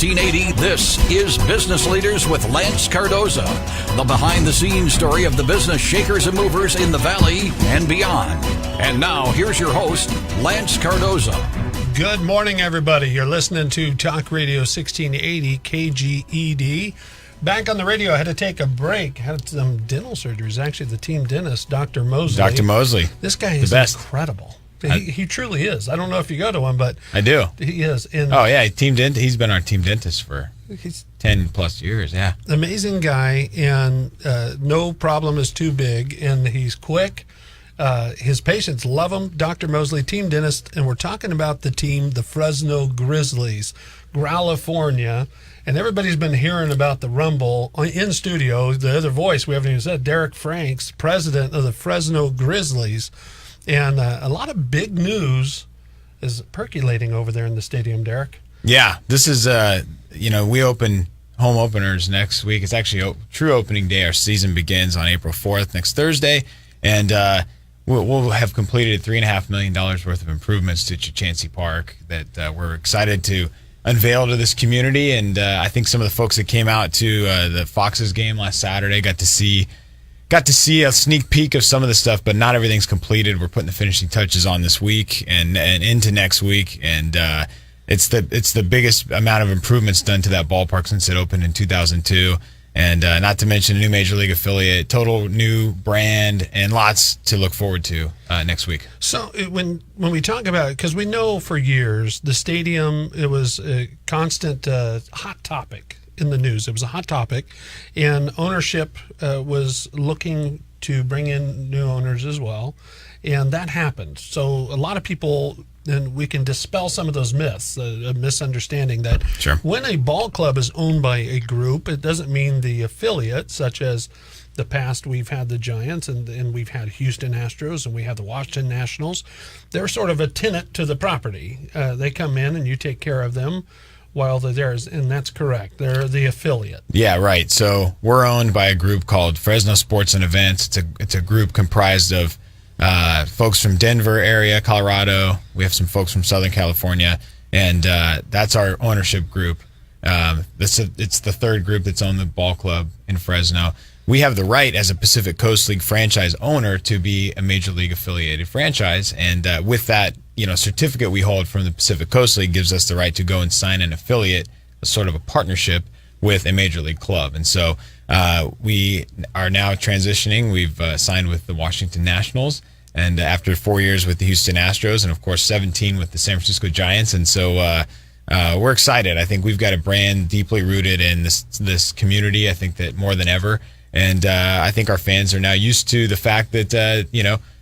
1680, this is Business Leaders with Lance Cardoza, the behind-the-scenes story of the business shakers and movers in the Valley and beyond. And now, here's your host, Lance Cardoza. Good morning, everybody. You're listening to Talk Radio 1680 KGED. Back on the radio, I had to take a break. Had some dental surgeries. Actually, the team dentist, Dr. Mosley. Dr. Mosley. This guy is incredible. He truly is. I don't know if you go to him, but I do. He is. He's been our team dentist for 10 plus years. Yeah, amazing guy, and no problem is too big, and he's quick. His patients love him. Dr. Mosley, team dentist, and we're talking about the team, the Fresno Grizzlies, California, and everybody's been hearing about the Rumble in studio. The other voice we haven't even said, Derek Franks, president of the Fresno Grizzlies. And a lot of big news is percolating over there in the stadium, Derek. Yeah, this is, we open home openers next week. It's actually true opening day. Our season begins on April 4th, next Thursday. And we'll have completed $3.5 million worth of improvements to Chachansey Park that we're excited to unveil to this community. And I think some of the folks that came out to the Foxes game last Saturday got to see a sneak peek of some of the stuff, but not everything's completed. We're putting the finishing touches on this week and into next week, and it's the biggest amount of improvements done to that ballpark since it opened in 2002, and not to mention a new Major League affiliate, total new brand, and lots to look forward to next week. So when we talk about it, because we know for years the stadium, it was a constant hot topic in the news. It was a hot topic, and ownership was looking to bring in new owners as well, and that happened. So a lot of people, and we can dispel some of those myths, a misunderstanding that when a ball club is owned by a group, it doesn't mean the affiliate, such as the past we've had the Giants and we've had Houston Astros and we have the Washington Nationals. They're sort of a tenant to the property. They come in and you take care of them while they're theirs, and that's correct. They're the affiliate. Yeah, right. So we're owned by a group called Fresno Sports and Events. It's a group comprised of folks from Denver area, Colorado. We have some folks from Southern California, and that's our ownership group. It's the third group that's owned the ball club in Fresno. We have the right as a Pacific Coast League franchise owner to be a Major League affiliated franchise, and with that certificate we hold from the Pacific Coast League gives us the right to go and sign an affiliate, a sort of a partnership with a Major League club. And so we are now transitioning. We've signed with the Washington Nationals, and after 4 years with the Houston Astros, and of course 17 with the San Francisco Giants. And so we're excited. I think we've got a brand deeply rooted in this community. I think that more than ever. And I think our fans are now used to the fact that,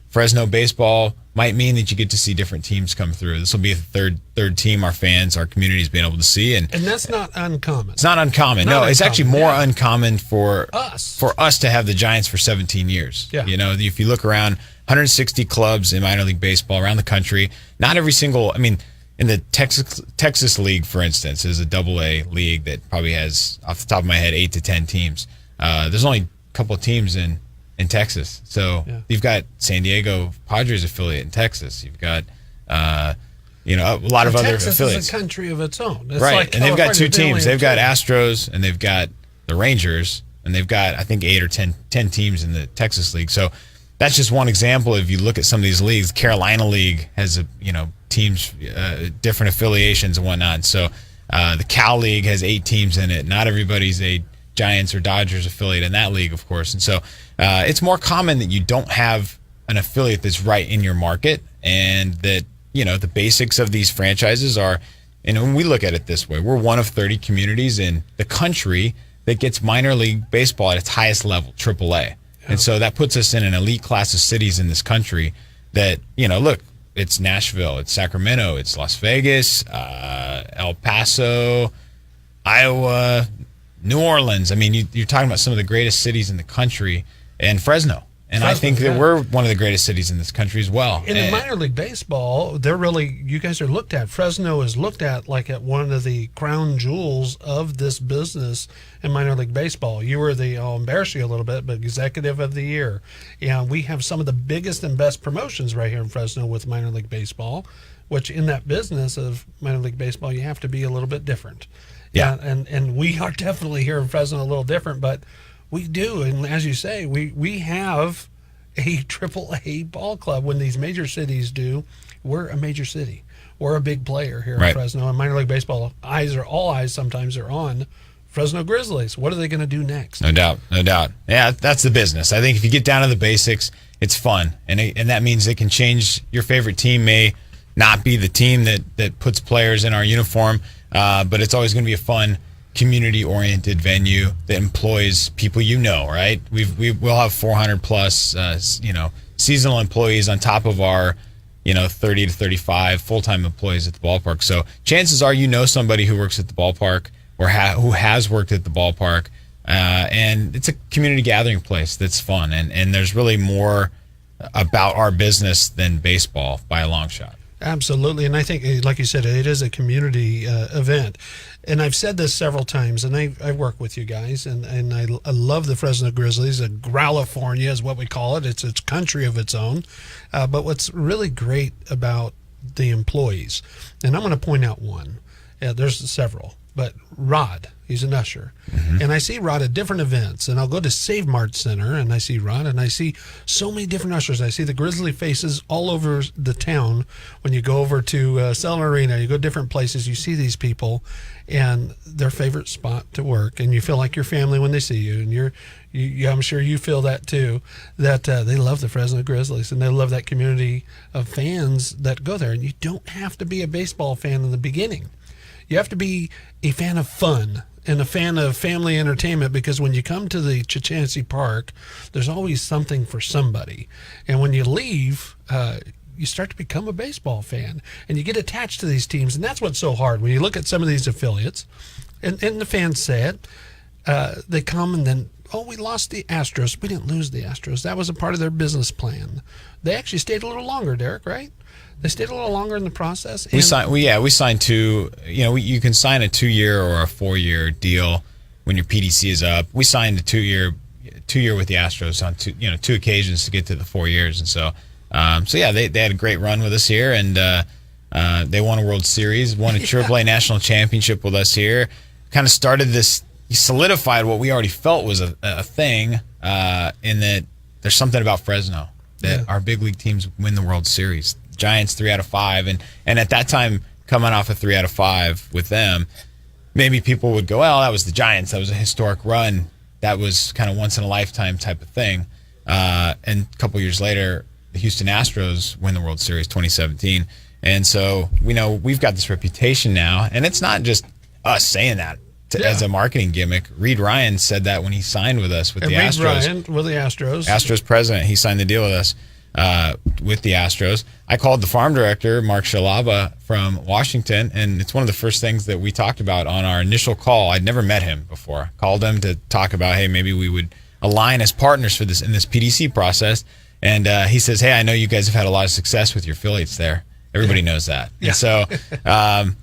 Fresno baseball might mean that you get to see different teams come through. This will be the third team our fans, our community's been able to see. And that's not uncommon. It's not uncommon. It's actually more uncommon for us to have the Giants for 17 years. Yeah. If you look around, 160 clubs in minor league baseball around the country, not every single, in the Texas League, for instance, is a AA league that probably has, off the top of my head, 8 to 10 teams. There's only a couple of teams in Texas. So you've got San Diego Padres affiliate in Texas. You've got, a lot of other Texas affiliates. Texas is a country of its own. It's right. Like and they've got two teams. They've got two. Astros and they've got the Rangers, and they've got, I think, 8 or 10 teams in the Texas League. So that's just one example. If you look at some of these leagues, Carolina League has, teams, different affiliations and whatnot. So the Cal League has 8 teams in it. Not everybody's a Giants or Dodgers affiliate in that league, of course. And so it's more common that you don't have an affiliate that's right in your market, and that, the basics of these franchises are, and when we look at it this way, we're one of 30 communities in the country that gets minor league baseball at its highest level, AAA. Yeah. And so that puts us in an elite class of cities in this country that, look, it's Nashville, it's Sacramento, it's Las Vegas, El Paso, Iowa, New Orleans. You're talking about some of the greatest cities in the country, and Fresno. And I think that we're one of the greatest cities in this country as well. In the minor league baseball, you guys are looked at. Fresno is looked at like at one of the crown jewels of this business in minor league baseball. You were I'll embarrass you a little bit, but executive of the year. And we have some of the biggest and best promotions right here in Fresno with minor league baseball, which in that business of minor league baseball, you have to be a little bit different. Yeah. And we are definitely here in Fresno a little different, but we do. And as you say, we have a AAA ball club. When these major cities do, we're a major city. We're a big player here in Fresno. And minor league baseball, all eyes sometimes are on Fresno Grizzlies. What are they going to do next? No doubt. Yeah, that's the business. I think if you get down to the basics, it's fun. And that means it can change. Your favorite team may not be the team that puts players in our uniform, but it's always going to be a fun, community-oriented venue that employs people right? We'll have 400 plus seasonal employees on top of our 30 to 35 full-time employees at the ballpark. So chances are somebody who works at the ballpark or who has worked at the ballpark, and it's a community gathering place that's fun, and there's really more about our business than baseball by a long shot. Absolutely. And I think, like you said, it is a community event. And I've said this several times, and I work with you guys, and I love the Fresno Grizzlies. Gralifornia is what we call it. It's a country of its own. But what's really great about the employees, and I'm going to point out one. There's several, but Rod, he's an usher. Mm-hmm. And I see Rod at different events, and I'll go to Save Mart Center, and I see Rod, and I see so many different ushers. I see the Grizzly faces all over the town. When you go over to Selma Arena, you go different places, you see these people, and their favorite spot to work, and you feel like your family when they see you, and I'm sure you feel that too, that they love the Fresno Grizzlies, and they love that community of fans that go there. And you don't have to be a baseball fan in the beginning. You have to be a fan of fun and a fan of family entertainment, because when you come to the Chichansi Park, there's always something for somebody. And when you leave, you start to become a baseball fan, and you get attached to these teams. And that's what's so hard. When you look at some of these affiliates, and the fans say it, they come and then, we lost the Astros. We didn't lose the Astros. That was a part of their business plan. They actually stayed a little longer, Derek, right? They stayed a little longer in the process. We signed two. You can sign a 2-year or a 4-year deal when your PDC is up. We signed a 2-year with the Astros on two occasions to get to the 4 years, and so they had a great run with us here, and they won a World Series, won a AAA national championship with us here. Kind of started this, solidified what we already felt was a thing, in that there's something about Fresno that our big league teams win the World Series. Giants 3 out of 5, and at that time, coming off a 3 out of 5 with them, maybe people would go, well, that was the Giants, that was a historic run, that was kind of once in a lifetime type of thing. And a couple years later, the Houston Astros win the World Series 2017, and so we've got this reputation now, and it's not just us saying that as a marketing gimmick. Reed Ryan said that when he signed with us with the Astros. Reed Ryan with the Astros. Astros president, he signed the deal with us. With the Astros. I called the farm director, Mark Shalaba from Washington, and it's one of the first things that we talked about on our initial call. I'd never met him before. Called him to talk about, hey, maybe we would align as partners for this in this PDC process. And he says, hey, I know you guys have had a lot of success with your affiliates there. Everybody knows that. Yeah. And so,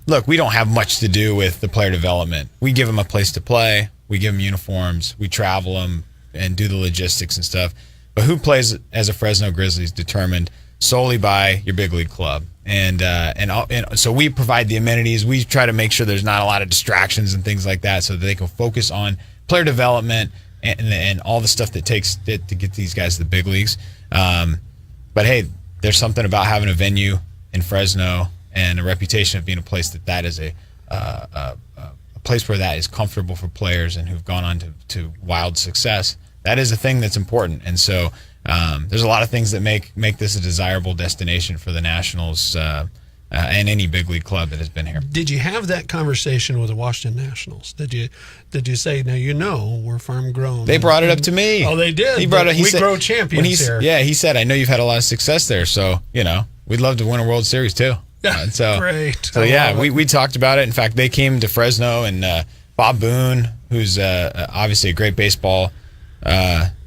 look, we don't have much to do with the player development. We give them a place to play. We give them uniforms. We travel them and do the logistics and stuff. But who plays as a Fresno Grizzlies determined solely by your big league club, and so we provide the amenities. We try to make sure there's not a lot of distractions and things like that, so that they can focus on player development and all the stuff that takes to get these guys to the big leagues. But hey, there's something about having a venue in Fresno and a reputation of being a place that is a place where that is comfortable for players and who've gone on to wild success. That is a thing that's important, and so there's a lot of things that make this a desirable destination for the Nationals and any big league club that has been here. Did you have that conversation with the Washington Nationals? Did you say, now we're farm grown? They brought it up to me. Oh, they did. He brought it. We grow champions here. Yeah, he said, I know you've had a lot of success there, so we'd love to win a World Series too. Great. So we talked about it. In fact, they came to Fresno, and Bob Boone, who's obviously a great baseball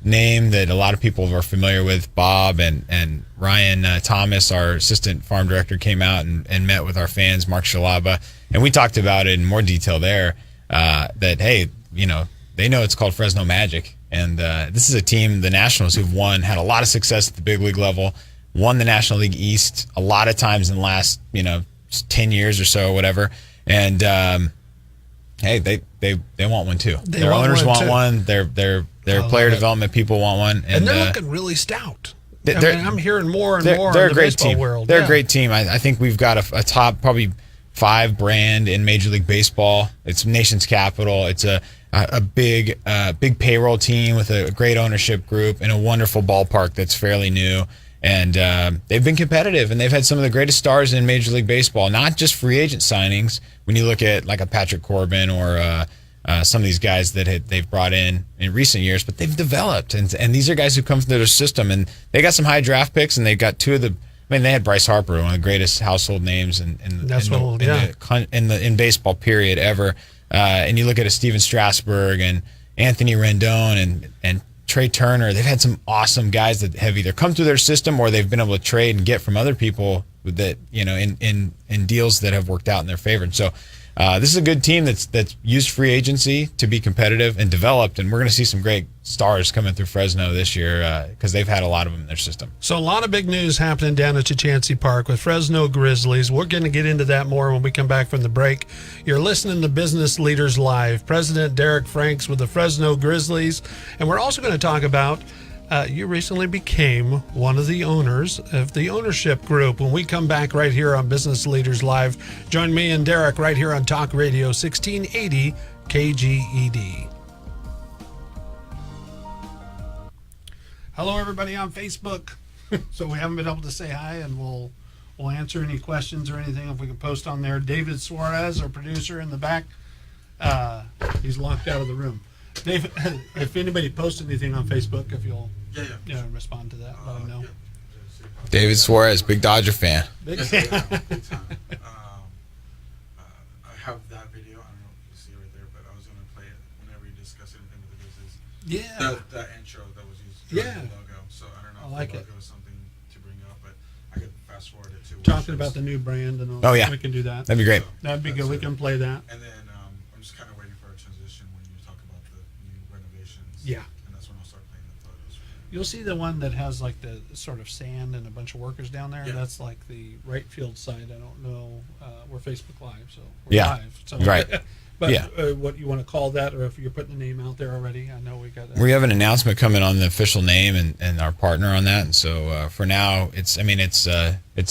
name that a lot of people are familiar with, Bob and Ryan Thomas, our assistant farm director, came out and met with our fans, Mark Shalaba, and we talked about it in more detail there, that, hey, they know it's called Fresno Magic, and this is a team, the Nationals, who've had a lot of success at the big league level, won the National League East a lot of times in the last 10 years or so or whatever, and Hey, they want one too. They Their want owners one, want too. one. Their player development people want one, And they're looking really stout. I'm hearing more and more they're in a the great baseball team. world. They're a great team. I think we've got a top probably 5 brand in Major League Baseball. It's nation's capital. It's a big payroll team with a great ownership group and a wonderful ballpark that's fairly new. And they've been competitive, and they've had some of the greatest stars in Major League Baseball, not just free agent signings. When you look at like a Patrick Corbin or some of these guys that they've brought in recent years, but they've developed. And these are guys who come from their system, and they got some high draft picks, and they got 2 of the – I mean, they had Bryce Harper, one of the greatest household names in baseball period ever. And you look at a Steven Strasburg and Anthony Rendon and Trey Turner. They've had some awesome guys that have either come through their system or they've been able to trade and get from other people that in deals that have worked out in their favor. And so this is a good team that's used free agency to be competitive and developed, and we're going to see some great stars coming through Fresno this year because they've had a lot of them in their system. So a lot of big news happening down at Chachansey Park with Fresno Grizzlies. We're going to get into that more when we come back from the break. You're listening to Business Leaders Live. President Derek Franks with the Fresno Grizzlies, and we're also going to talk about you recently became one of the owners of the ownership group. When we come back right here on Business Leaders Live, join me and Derek right here on Talk Radio 1680 KGED. Hello, everybody on Facebook. So we haven't been able to say hi, and we'll answer any questions or anything if we can post on there. David Suarez, our producer in the back, he's locked out of the room. Dave, if anybody posts anything on Facebook, if you'll respond to that, let them know. David Suarez, big Dodger fan. Big time. I have that video. I don't know if you see it right there, but I was going to play it whenever you discuss anything with the business. Yeah. The intro that was used for Yeah. the logo. So I don't know I like if the it. logo is something to bring up, but I could fast forward it to Talking about the new brand and all. Oh, yeah. We can do that. That'd be great. That'd be good. We can play that. And then I'm just kind of waiting for a transition when you talk about the new renovations. Yeah. And that's when I'll start playing the photos. You'll see the one that has like the sort of sand and a bunch of workers down there. Yeah. That's like the right field side. I don't know. We're Facebook Live, so we're Yeah. live. So, Right. But Yeah. What you want to call that, or if you're putting the name out there already, I know we got. We have an announcement coming on the official name and our partner on that. And so for now, it's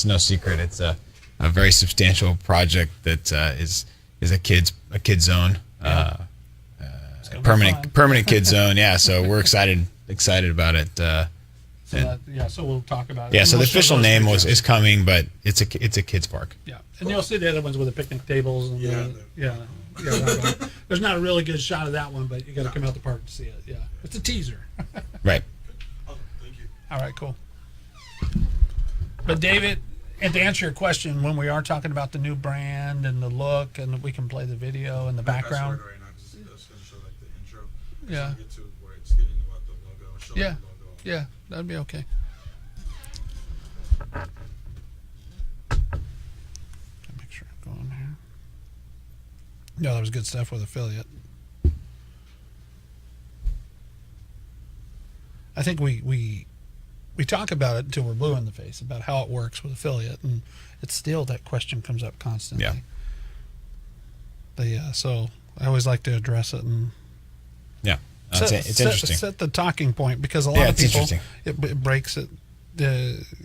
no secret. It's a very substantial project that is a kids zone, permanent kids zone. Yeah. So we're excited about it. So we'll talk about it. Yeah. And So the we'll show official those name pictures. is coming, but it's a kids park. Yeah, and you'll see the other ones with the picnic tables. And there's not a really good shot of that one, but you got to come out the park to see it. Yeah, it's a teaser. Right. Oh, thank you. All right, cool. But David, and to answer your question, when we are talking about the new brand and the look, and we can play the video and the background. Fast forward right now 'cause it's going to show like the intro. Yeah. So get to where it's getting about the logo. Show Yeah. the logo. Yeah, that'd be okay. Make sure I'm going here. No, that was good stuff with affiliate. I think we talk about it until we're blue in the face about how it works with affiliate, and it's still that question comes up constantly. Yeah. But yeah, so I always like to address it and Yeah. It's interesting. Set the talking point, because a lot Yeah, of it's people interesting. it breaks it.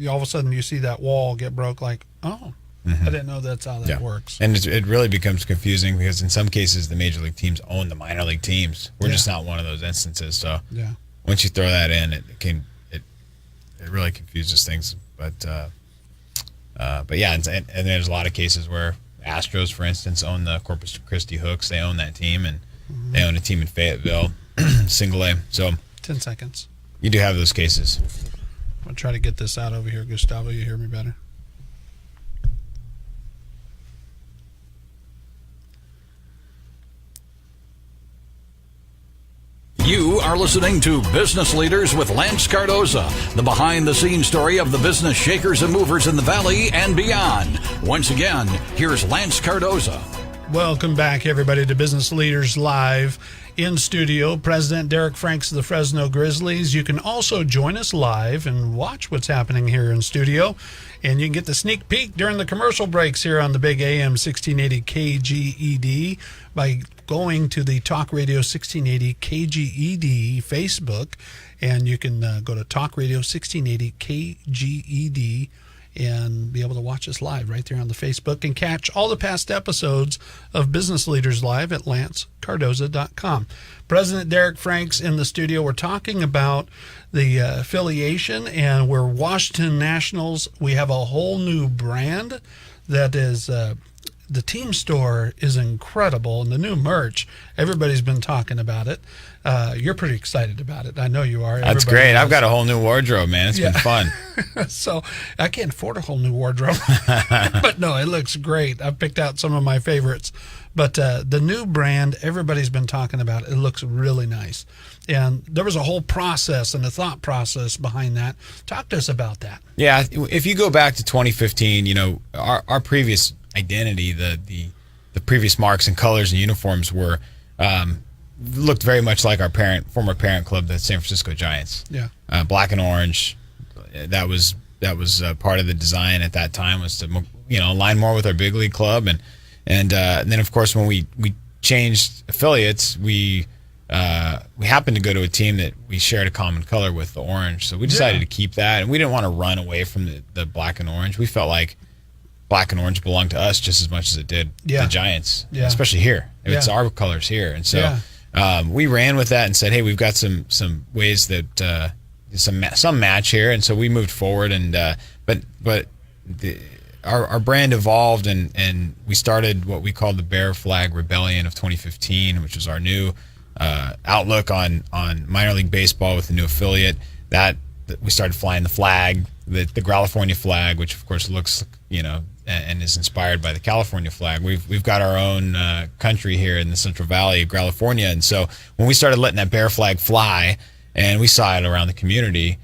All of a sudden you see that wall get broke. Like, oh, I didn't know that's how that works. And it really becomes confusing because in some cases the major league teams own the minor league teams. We're just not one of those instances. So Yeah. once you throw that in, it really confuses things. But yeah, and there's a lot of cases where Astros, for instance, own the Corpus Christi Hooks. They own that team, and they own a team in Fayetteville, single A. So 10 seconds. you do have those cases. I'm going to try to get this out over here. Gustavo, you hear me better? You are listening to Business Leaders with Lance Cardoza, the behind-the-scenes story of the business shakers and movers in the Valley and beyond. Once again, here's Lance Cardoza. Welcome back, everybody, to Business Leaders Live. In studio, President Derek Franks of the Fresno Grizzlies. You can also join us live and watch what's happening here in studio. And you can get the sneak peek during the commercial breaks here on the big AM 1680 KGED by going to the Talk Radio 1680 KGED Facebook. And you can go to Talk Radio 1680 KGED and be able to watch us live right there on the Facebook and catch all the past episodes of Business Leaders Live at lancecardoza.com. President Derek Franks in the studio. We're talking about the affiliation, and we're Washington Nationals. We have a whole new brand that is the team store is incredible, and the new merch, everybody's been talking about it. You're pretty excited about it. I know you are. That's great. I've got a whole new wardrobe, man. It's been fun. So I can't afford a whole new wardrobe. But no, it looks great. I've picked out some of my favorites. But the new brand, everybody's been talking about it. It looks really nice. And there was a whole process and a thought process behind that. Talk to us about that. Yeah, if you go back to 2015, you know, our previous identity, the previous marks and colors and uniforms were looked very much like our former parent club, the San Francisco Giants. Yeah, black and orange. That was part of the design at that time, was to, you know, align more with our big league club, and then of course when we changed affiliates, we happened to go to a team that we shared a common color with, the orange. So we decided to keep that, and we didn't want to run away from the black and orange. We felt like black and orange belonged to us just as much as it did the Giants, especially here. It's our colors here. And so we ran with that and said, hey, we've got some ways that some match here. And so we moved forward, and but our brand evolved, and we started what we called the Bear Flag Rebellion of 2015, which was our new outlook on minor league baseball with the new affiliate. That we started flying the flag, the California flag, which of course looks, you know, and is inspired by the California flag. We've got our own country here in the Central Valley of California, and so when we started letting that bear flag fly, and we saw it around the community,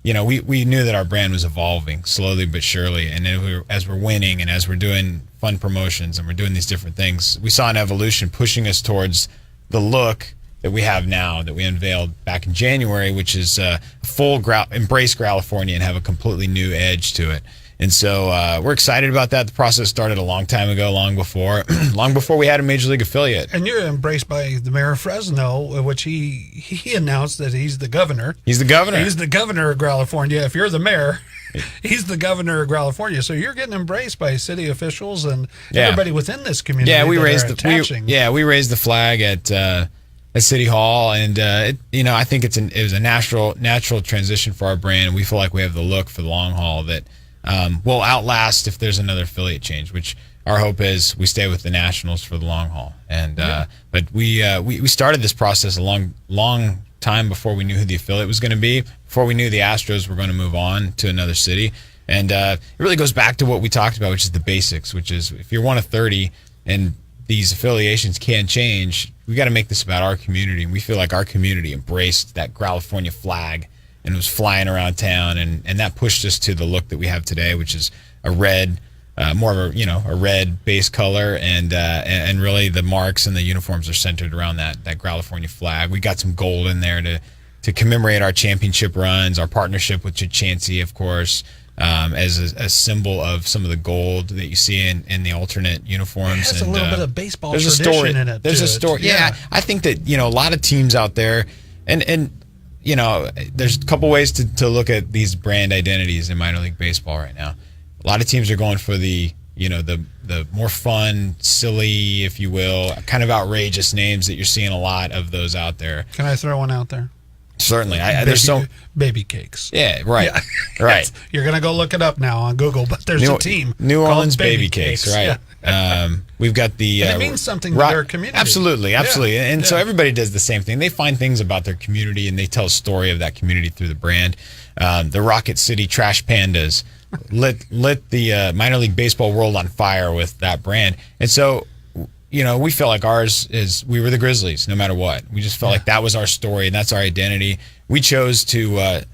you know, we knew that our brand was evolving slowly but surely, and then as we're winning and as we're doing fun promotions and we're doing these different things, we saw an evolution pushing us towards the look that we have now, that we unveiled back in January, which is full embrace California and have a completely new edge to it. And so we're excited about that. The process started a long time ago, long before we had a major league affiliate. And you're embraced by the mayor of Fresno, which he announced that he's the governor. He's the governor. He's the governor of California. If you're the mayor, he's the governor of California. So you're getting embraced by city officials and everybody within this community. Yeah, we raised the flag at City Hall, and I think it was a natural transition for our brand. We feel like we have the look for the long haul that will outlast if there's another affiliate change, which our hope is we stay with the Nationals for the long haul. And but we started this process a long time before we knew who the affiliate was going to be, before we knew the Astros were going to move on to another city. And it really goes back to what we talked about, which is the basics, which is if you're one of 30 and these affiliations can change, we got to make this about our community. And we feel like our community embraced that California flag and was flying around town, and that pushed us to the look that we have today, which is a red, more of a red base color, and really the marks and the uniforms are centered around that California flag. We got some gold in there to commemorate our championship runs, our partnership with Chansey, of course, as a symbol of some of the gold that you see in the alternate uniforms. There's a little bit of baseball tradition in it. There's a story. Yeah, I think that a lot of teams out there, and there's a couple ways to look at these brand identities in minor league baseball right now. A lot of teams are going for the more fun, silly, if you will, kind of outrageous names that you're seeing a lot of those out there. Can I throw one out there? Certainly. There's baby cakes. Yeah, right. Yeah. Right. You're going to go look it up now on Google, but there's a team. New Orleans baby cakes, right. Yeah. We've got the... and it means something to their community. Absolutely. Yeah. And so everybody does the same thing. They find things about their community, and they tell a story of that community through the brand. The Rocket City Trash Pandas lit the minor league baseball world on fire with that brand. And so... we felt like ours is, we were the Grizzlies no matter what. We just felt like that was our story and that's our identity. We chose to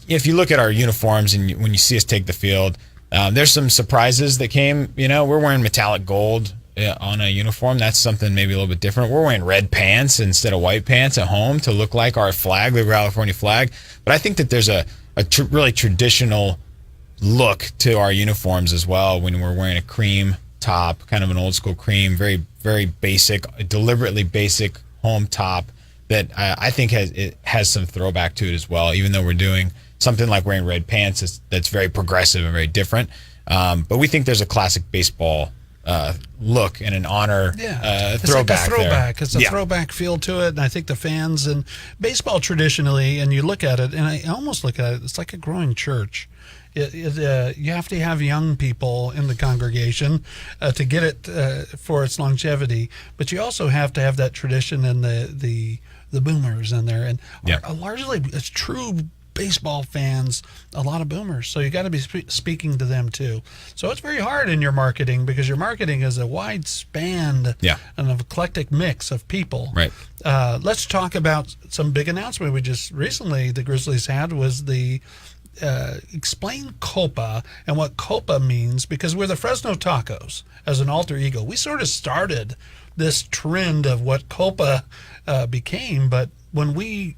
if you look at our uniforms and when you see us take the field, there's some surprises that came. We're wearing metallic gold on a uniform. That's something maybe a little bit different. We're wearing red pants instead of white pants at home to look like our flag, the California flag. But I think that there's a really traditional look to our uniforms as well when we're wearing a cream top, kind of an old school cream, very, very basic, deliberately basic home top that I think has some throwback to it as well, even though we're doing something like wearing red pants that's very progressive and very different. But we think there's a classic baseball look and an honor throwback. It's like a throwback. There. It's a throwback feel to it, and I think the fans and baseball traditionally, and you look at it, and I almost look at it, it's like a growing church. You have to have young people in the congregation to get it for its longevity, but you also have to have that tradition and the boomers in there, and largely it's true baseball fans, a lot of boomers. So you got to be speaking to them too. So it's very hard in your marketing because your marketing is a wide span and an eclectic mix of people. Right. Let's talk about some big announcement we just recently the Grizzlies had was the explain Copa and what Copa means, because we're the Fresno Tacos as an alter ego. We sort of started this trend of what Copa became, but when we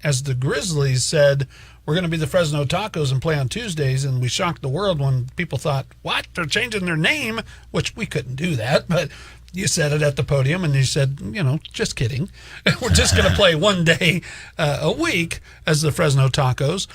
as the Grizzlies said, we're going to be the Fresno Tacos and play on Tuesdays, and we shocked the world when people thought, what? They're changing their name, which we couldn't do that, but you said it at the podium, and you said, just kidding. We're just going to play one day a week as the Fresno Tacos.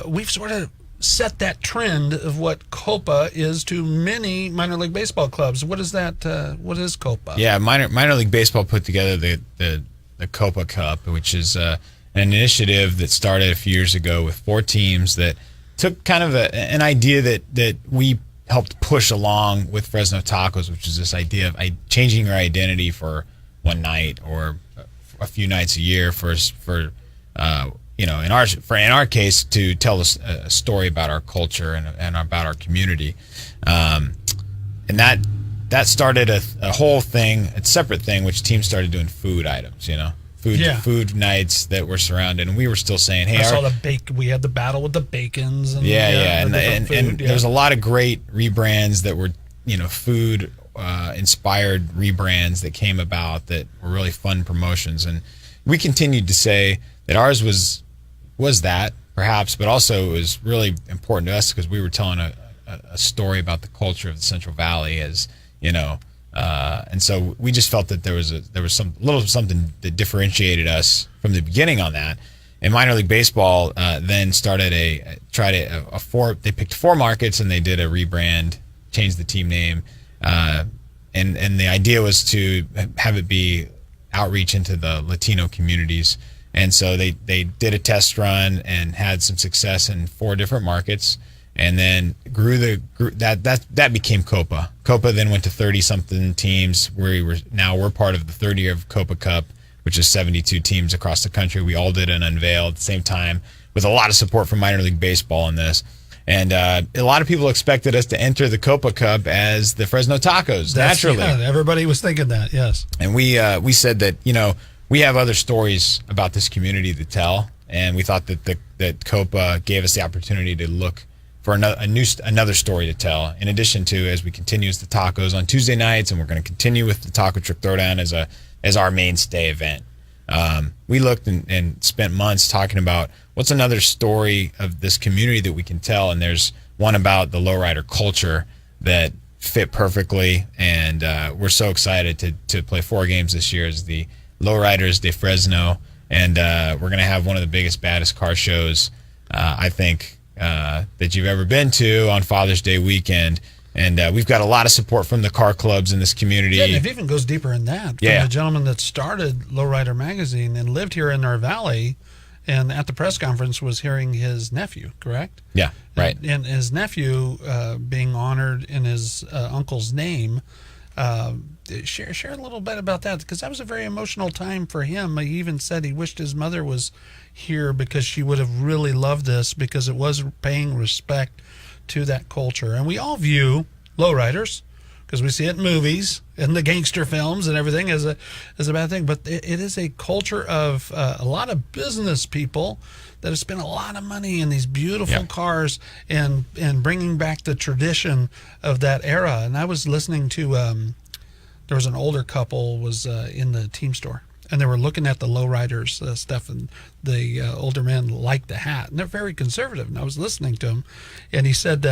We've sort of set that trend of what Copa is to many minor league baseball clubs. What is that? What is Copa? Yeah, minor league baseball put together the Copa Cup, which is an initiative that started a few years ago with 4 teams that took kind of an idea that we helped push along with Fresno Tacos, which is this idea of changing your identity for one night or a few nights a year for in our case to tell us a story about our culture and about our community, and that started a whole thing, a separate thing, which teams started doing food items, food nights that were surrounded, and we were still saying, hey, I saw we had the battle with the bacons, and and there's a lot of great rebrands that were food inspired rebrands that came about that were really fun promotions, and we continued to say that ours was that perhaps, but also it was really important to us because we were telling a story about the culture of the Central Valley, as and so we just felt that there was something that differentiated us from the beginning on that. And minor league baseball then started they picked 4 markets and they did a rebrand, changed the team name, and the idea was to have it be outreach into the Latino communities. And so they did a test run and had some success in 4 different markets, and then that became Copa. Copa then went to 30-something teams. We're part of the third year of Copa Cup, which is 72 teams across the country. We all did an unveil at the same time with a lot of support from minor league baseball in this. And a lot of people expected us to enter the Copa Cup as the Fresno Tacos, naturally. Yeah, everybody was thinking that, yes. And we said that, we have other stories about this community to tell, and we thought that Copa gave us the opportunity to look for another story to tell, in addition to, as we continue as the Tacos on Tuesday nights, and we're going to continue with the Taco Truck Throwdown as our mainstay event. We looked and spent months talking about what's another story of this community that we can tell, and there's one about the lowrider culture that fit perfectly, and we're so excited to play 4 games this year as the Lowriders de Fresno, and we're going to have one of the biggest, baddest car shows, I think, that you've ever been to on Father's Day weekend. And we've got a lot of support from the car clubs in this community. Yeah, and it even goes deeper in that. From the gentleman that started Lowrider Magazine and lived here in our valley, and at the press conference was hearing his nephew, correct? Yeah, right. And his nephew being honored in his uncle's name. Share a little bit about that, because that was a very emotional time for him. He even said he wished his mother was here because she would have really loved this, because it was paying respect to that culture. And we all view lowriders, because we see it in movies and the gangster films and everything, as a bad thing, but it is a culture of a lot of business people that have spent a lot of money in these beautiful cars and bringing back the tradition of that era. And I was listening to there was an older couple was in the team store, and they were looking at the lowriders stuff, and the older man liked the hat, and they're very conservative. And I was listening to him, and he said,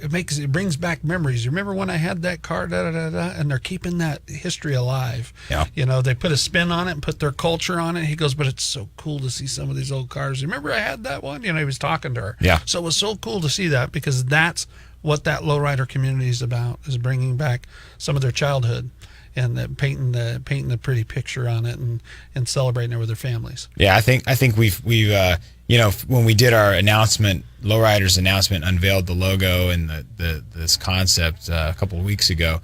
it brings back memories. You remember when I had that car, and they're keeping that history alive. Yeah. You know, they put a spin on it and put their culture on it. He goes, but it's so cool to see some of these old cars. You remember I had that one? You know, he was talking to her. Yeah. So it was so cool to see that, because that's what that lowrider community is about, is bringing back some of their childhood and painting the pretty picture on it and celebrating it with their families. Yeah, I think we've when we did our announcement, Lowriders announcement, unveiled the logo and this concept a couple of weeks ago.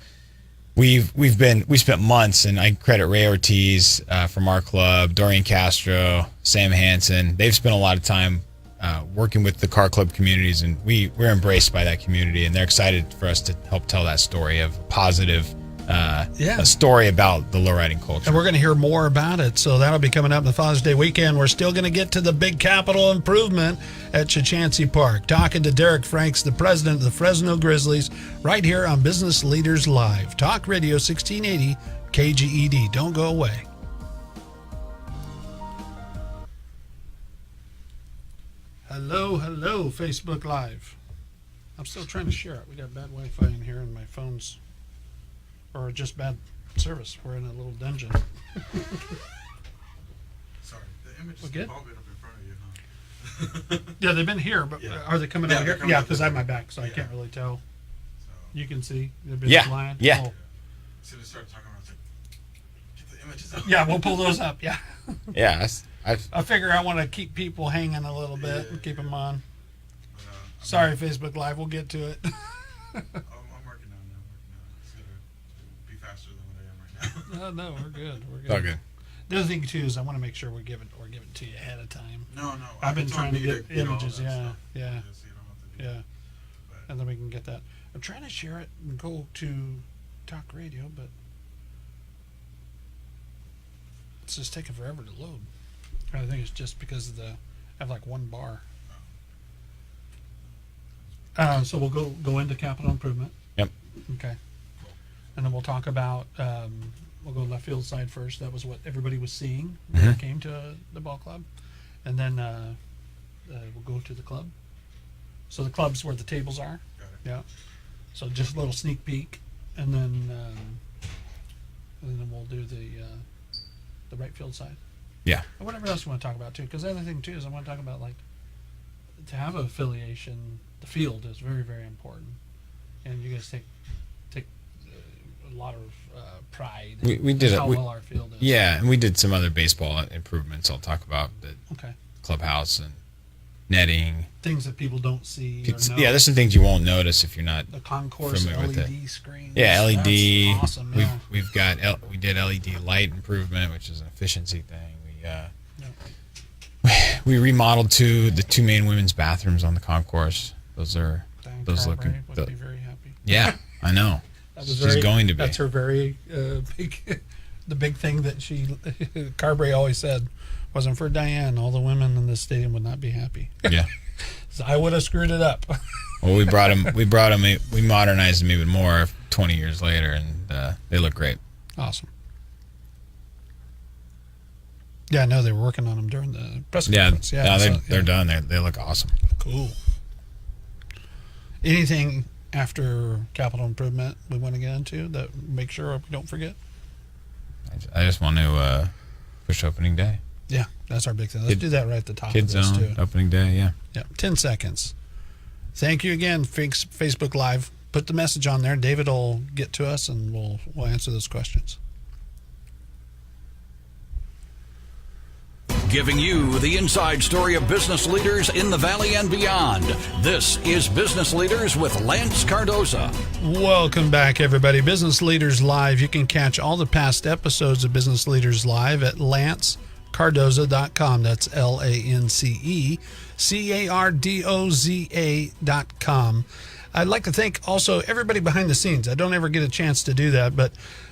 We spent months, and I credit Ray Ortiz from our club, Dorian Castro, Sam Hansen. They've spent a lot of time working with the car club communities, and we're embraced by that community, and they're excited for us to help tell that story of positive. A story about the lowriding culture. And we're going to hear more about it, so that'll be coming up in the Father's Day weekend. We're still going to get to the big capital improvement at Chichancy Park. Talking to Derek Franks, the president of the Fresno Grizzlies, right here on Business Leaders Live. Talk Radio 1680 KGED. Don't go away. Hello, Facebook Live. I'm still trying to share it. We got bad Wi-Fi in here, and my phone's... or just bad service. We're in a little dungeon. Sorry, the image is good? all bit up in front of you, huh? Yeah, they've been here, but Yeah. are they coming Yeah, out they're here? coming Yeah, out because this I have way. my back, so I Yeah. can't really tell. So, You can see. They've been Yeah, flying. yeah. Oh. as soon as I started talking about it, I was like, get the images out. Yeah, we'll pull those up. Yeah. Yeah, I figure I want to keep people hanging a little bit and keep them on. But, Sorry, Facebook Live. We'll get to it. I'm working on it. It's going to be faster than what I am right now. No, we're good. We're good. all good. The other thing too is I want to make sure we're giving it to you ahead of time. No. I've been it's trying on to me get get all images. that Yeah, stuff. yeah, So you don't have to do yeah. that. But, And then we can get that. I'm trying to share it and go to Talk Radio, but it's just taking forever to load. I think it's just because of I have like one bar. So we'll go into capital improvement. Yep. Okay. And then we'll talk about, we'll go left field side first. That was what everybody was seeing when they came to the ball club. And then we'll go to the club. So the club's where the tables are. got it. Yeah. So just a little sneak peek. And then we'll do the right field side. Yeah. And whatever else you want to talk about too. Because the other thing too is I want to talk about, like, to have an affiliation, the field is very, very important. And you guys take a lot of pride We in did it. how well our field is. Yeah, and we did some other baseball improvements I'll talk about, the Okay. clubhouse and netting. Things that people don't see or know. Yeah, there's some things you won't notice if you're not the concourse familiar with LED screens. Yeah, LED. That's awesome. Yeah. We've got we did LED light improvement, which is an efficiency thing. We remodeled the two main women's bathrooms on the concourse. Those look Carberry would be very happy. Yeah, I know. That was She's going to be. That's her very big, the big thing that Carberry always said, wasn't for Diane, all the women in the stadium would not be happy. Yeah. So I would have screwed it up. Well, we modernized them even more 20 years later, and they look great. Awesome. Yeah, I know they were working on them during the press conference. They're done. They look awesome. Cool. Anything after capital improvement we want to get into that make sure we don't forget? I just want to push opening day. Yeah, that's our big thing. Let's do that right at the top Kid of this zone, too. opening day, yeah. Yeah, 10 seconds. Thank you again, Facebook Live. Put the message on there. David will get to us, and we'll answer those questions. Giving you the inside story of business leaders in the Valley and beyond. This is Business Leaders with Lance Cardoza. Welcome back, everybody. Business Leaders Live. You can catch all the past episodes of Business Leaders Live at lancecardoza.com. That's LanceCardoza.com. I'd like to thank also everybody behind the scenes. I don't ever get a chance to do that, but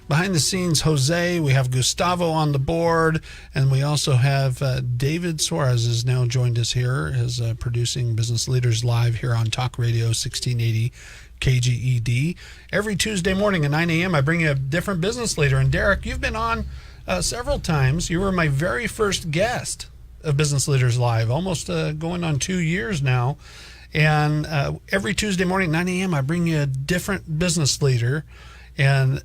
behind the scenes, Jose, we have Gustavo on the board, and we also have David Suarez has now joined us here as producing Business Leaders Live here on Talk Radio 1680 KGED. Every Tuesday morning at 9 a.m., I bring you a different business leader. And Derek, you've been on several times. You were my very first guest of Business Leaders Live, almost going on 2 years now. And every Tuesday morning at 9 a.m., I bring you a different business leader and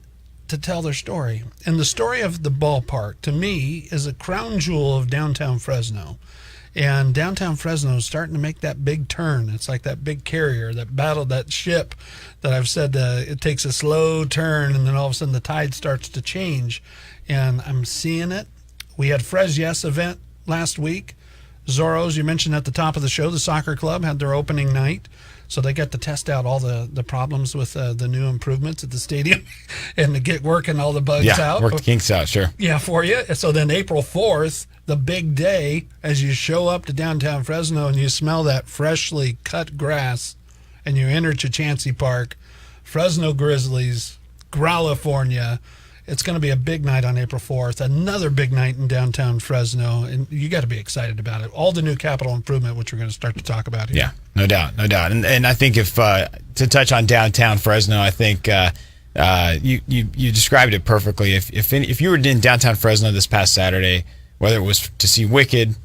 to tell their story. And the story of the ballpark, to me, is a crown jewel of downtown Fresno. And downtown Fresno is starting to make that big turn. It's like that big carrier, that ship that I've said it takes a slow turn, and then all of a sudden the tide starts to change. And I'm seeing it. We had Fres Yes event last week. Zorro's, you mentioned at the top of the show, the soccer club had their opening night. So they got to test out all the problems with the new improvements at the stadium and to get working all the bugs out. Work the kinks out, sure. Yeah, for you. So then April 4th, the big day, as you show up to downtown Fresno and you smell that freshly cut grass and you enter Chachansey Park, Fresno Grizzlies, California. It's going to be a big night on April 4th, another big night in downtown Fresno, and you got to be excited about it. All the new capital improvement, which we're going to start to talk about here. Yeah, no doubt. And I think if to touch on downtown Fresno, I think you described it perfectly. If you were in downtown Fresno this past Saturday, whether it was to see Wicked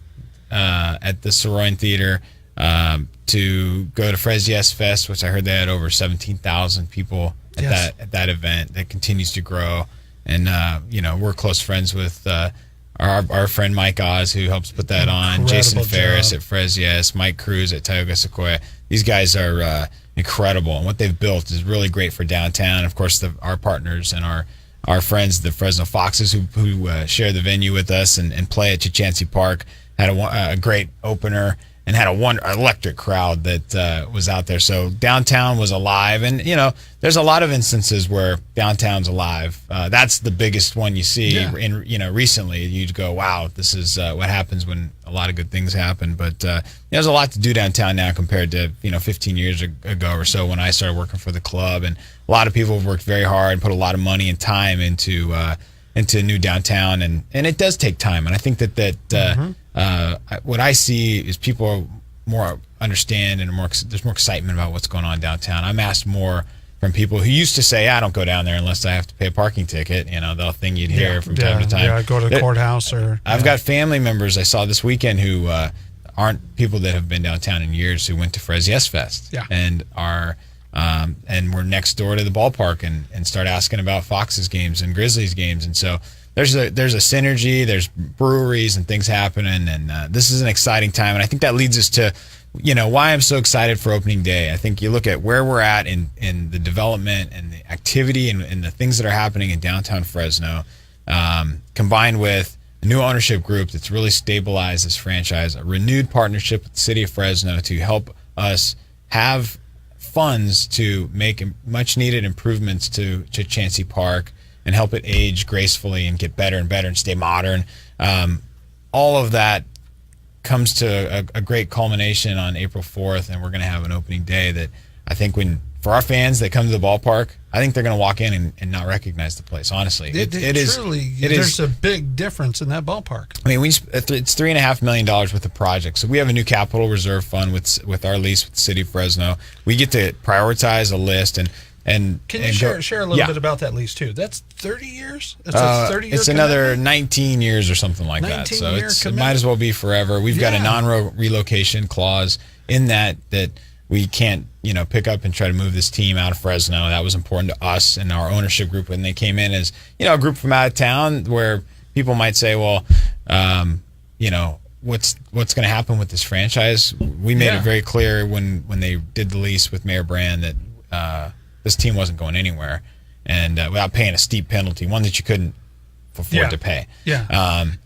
at the Soroyan Theater, to go to Fres Yes Fest, which I heard they had over 17,000 people at that event that continues to grow. And, we're close friends with our friend Mike Oz, who helps put that on. Jason Ferris at Fres Yes, Mike Cruz at Tioga Sequoia. These guys are incredible. And what they've built is really great for downtown. Of course, our partners and our friends, the Fresno Foxes, who share the venue with us and play at Chachansey Park, had a great opener and had an electric crowd that was out there. So downtown was alive. And, there's a lot of instances where downtown's alive. That's the biggest one you see. Yeah. Recently, you'd go, wow, this is what happens when a lot of good things happen. But there's a lot to do downtown now compared to, 15 years ago or so when I started working for the club. And a lot of people have worked very hard and put a lot of money and time into new downtown. And it does take time. And I think that what I see is people more understand and there's more excitement about what's going on downtown. I'm asked more from people who used to say, I don't go down there unless I have to pay a parking ticket. The thing you'd hear from time to time. Yeah, go to the courthouse I've got family members I saw this weekend who aren't people that have been downtown in years who went to Fres Yes Fest and are and we're next door to the ballpark and start asking about Foxes games and Grizzlies games. And so there's a synergy, there's breweries and things happening, and this is an exciting time. And I think that leads us to, why I'm so excited for opening day. I think you look at where we're at in the development and the activity and the things that are happening in downtown Fresno, combined with a new ownership group that's really stabilized this franchise, a renewed partnership with the city of Fresno to help us have funds to make much needed improvements to Chachansey Park and help it age gracefully and get better and better and stay modern. All of that comes to a great culmination on April 4th, and we're going to have an opening day that I think for our fans that come to the ballpark, I think they're going to walk in and not recognize the place, honestly. There's a big difference in that ballpark. I mean, it's $3.5 million worth of projects. So we have a new capital reserve fund with our lease with the city of Fresno. We get to prioritize a list and can you share a little bit about that lease too? That's 30 years. It's a 30-year. It's another 19 years or something like that. So it might as well be forever. We've got a non-relocation clause in that we can't pick up and try to move this team out of Fresno. That was important to us and our ownership group when they came in as a group from out of town, where people might say, well, what's going to happen with this franchise? We made it very clear when they did the lease with Mayor Brand that this team wasn't going anywhere, and without paying a steep penalty, one that you couldn't afford to pay. Yeah.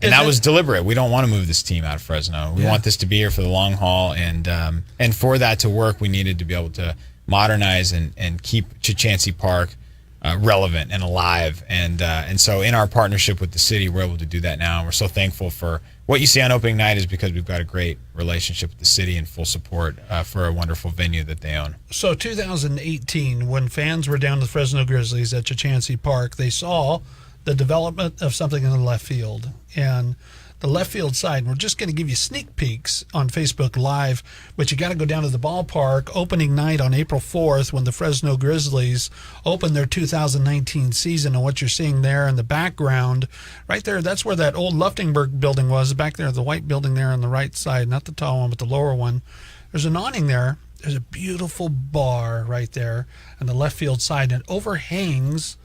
And that was deliberate. We don't want to move this team out of Fresno. We want this to be here for the long haul, and for that to work, we needed to be able to modernize and keep Chachansey Park relevant and alive. And so in our partnership with the city, we're able to do that now. And we're so thankful for what you see on opening night is because we've got a great relationship with the city and full support for a wonderful venue that they own. So 2018, when fans were down to the Fresno Grizzlies at Chachansey Park, they saw the development of something in the left field. And the left field side. And we're just going to give you sneak peeks on Facebook Live, but you got to go down to the ballpark opening night on April 4th when the Fresno Grizzlies open their 2019 season. And what you're seeing there in the background, right there, that's where that old Luftingburg building was, back there, the white building there on the right side, not the tall one, but the lower one. There's an awning there. There's a beautiful bar right there on the left field side, and overhangs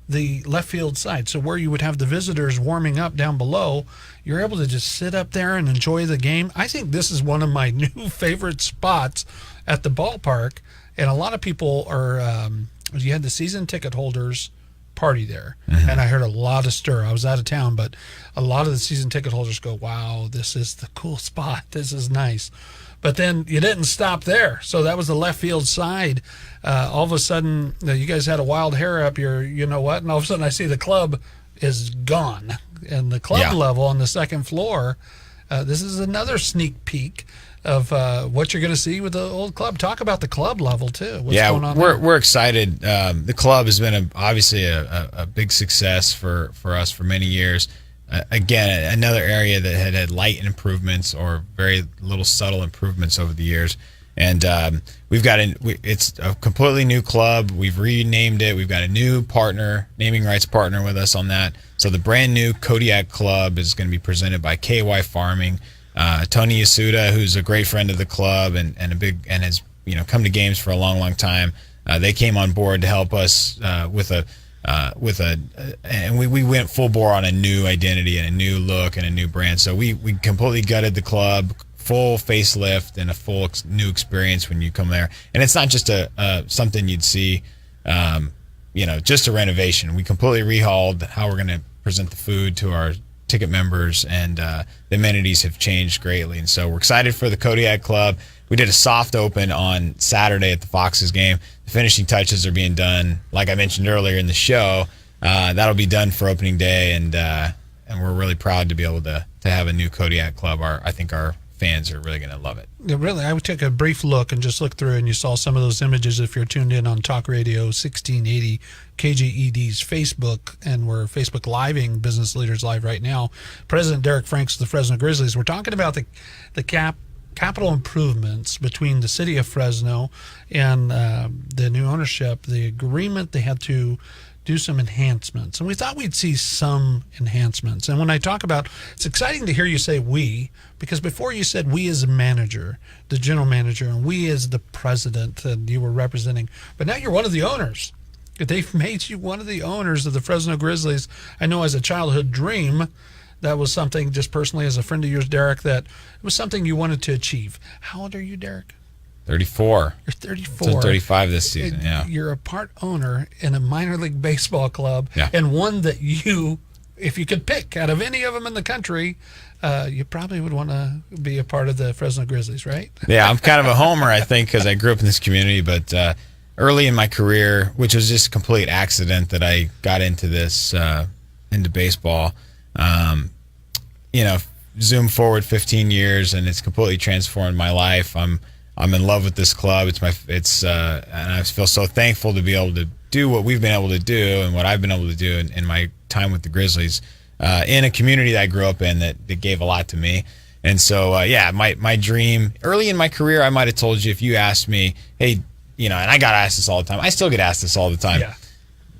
the left field side. So where you would have the visitors warming up down below, you're able to just sit up there and enjoy the game. I think this is one of my new favorite spots at the ballpark, and a lot of people are, you had the season ticket holders party there, and I heard a lot of stir. I was out of town, but a lot of the season ticket holders go, wow, this is the cool spot. This is nice. But then you didn't stop there. So that was the left field side. All of a sudden, you guys had a wild hair up your, you know what, and all of a sudden I see the club is gone. And the club level on the second floor, this is another sneak peek of what you're going to see with the old club. Talk about the club level, too. What's going on there? We're excited. The club has been obviously a big success for us for many years. Again, another area that had light improvements or very little subtle improvements over the years. And we've got it's a completely new club. We've renamed it. We've got a new partner, naming rights partner with us on that. So the brand new Kodiak Club is going to be presented by KY Farming. Tony Yasuda, who's a great friend of the club and has come to games for a long time. They came on board to help us and we went full bore on a new identity and a new look and a new brand. So we completely gutted the club, full facelift and a full new experience when you come there. And it's not just something you'd see, just a renovation. We completely rehauled how we're going to present the food to our ticket members, and the amenities have changed greatly. And so we're excited for the Kodiak Club. We did a soft open on Saturday at the Foxes game. The finishing touches are being done, like I mentioned earlier in the show. That'll be done for opening day, and we're really proud to be able to have a new Kodiak Club. I think our fans are really going to love it. Yeah, really, I would take a brief look and just look through, and you saw some of those images if you're tuned in on Talk Radio 1680 KJED's Facebook, and we're Facebook Living Business Leaders Live right now. President Derek Franks of the Fresno Grizzlies. We're talking about the capital improvements between the city of Fresno and the new ownership, the agreement they had to do some enhancements. And we thought we'd see some enhancements. And when I talk about, it's exciting to hear you say we, because before you said we as a manager, the general manager, and we as the president, and you were representing, but now you're one of the owners. They've made you one of the owners of the Fresno Grizzlies. I know as a childhood dream, that was something, just personally as a friend of yours, Derek, that it was something you wanted to achieve. How old are you, Derek? 34. You're 34. So 35 this season, yeah. You're a part owner in a minor league baseball club, and one that you, if you could pick out of any of them in the country, you probably would want to be a part of the Fresno Grizzlies, right? Yeah, I'm kind of a homer, I think, because I grew up in this community, but early in my career, which was just a complete accident that I got into this, into baseball, zoom forward 15 years, and it's completely transformed my life. I'm in love with this club. And I feel so thankful to be able to do what we've been able to do and what I've been able to do in my time with the Grizzlies, in a community that I grew up in that gave a lot to me. And so, my dream early in my career, I might have told you if you asked me, hey, and I got asked this all the time. I still get asked this all the time. Yeah.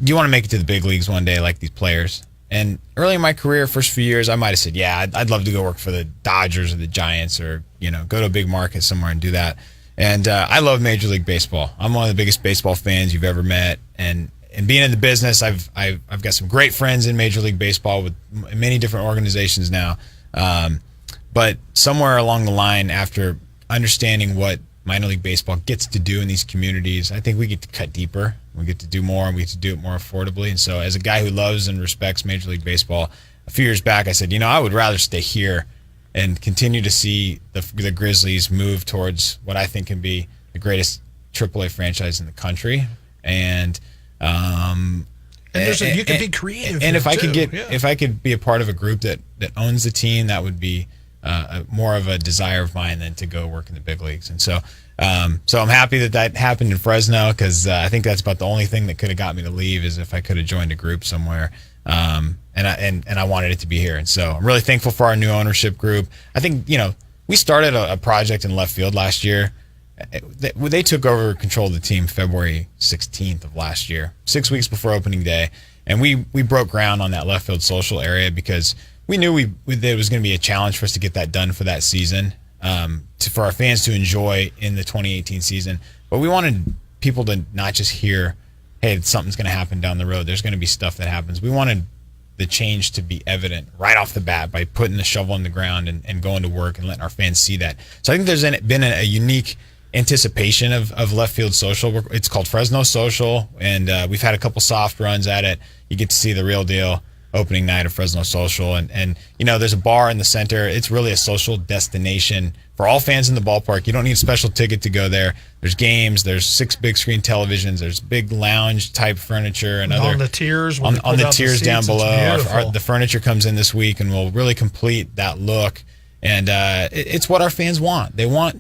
Do you want to make it to the big leagues one day like these players? And early in my career, first few years, I might have said, yeah, I'd love to go work for the Dodgers or the Giants or, go to a big market somewhere and do that. And I love Major League Baseball. I'm one of the biggest baseball fans you've ever met. And being in the business, I've got some great friends in Major League Baseball with many different organizations now. But somewhere along the line, after understanding what minor league baseball gets to do in these communities, I think we get to cut deeper. We get to do more, and we get to do it more affordably. And so as a guy who loves and respects Major League Baseball, a few years back I said, I would rather stay here and continue to see the Grizzlies move towards what I think can be the greatest AAA franchise in the country. And you can be creative. And if I could be a part of a group that owns the team, that would be more of a desire of mine than to go work in the big leagues. And so I'm happy that happened in Fresno, because I think that's about the only thing that could have got me to leave, is if I could have joined a group somewhere And I wanted it to be here. And so I'm really thankful for our new ownership group. I think, we started a project in left field last year. They took over control of the team February 16th of last year, 6 weeks before opening day. And we broke ground on that left field social area because we knew that it was going to be a challenge for us to get that done for that season, for our fans to enjoy in the 2018 season. But we wanted people to not just hear, hey, something's going to happen down the road. There's going to be stuff that happens. We wanted the change to be evident right off the bat by putting the shovel in the ground and going to work and letting our fans see that. So I think there's been a unique anticipation of left field social. It's called Fresno Social, and we've had a couple soft runs at it. You get to see the real deal opening night of Fresno Social, and there's a bar in the center. It's really a social destination for all fans in the ballpark. You don't need a special ticket to go there. There's games, there's 6 big screen televisions, there's big lounge type furniture and on the tiers on the tiers down below. The furniture comes in this week and will really complete that look, and it's what our fans want. They want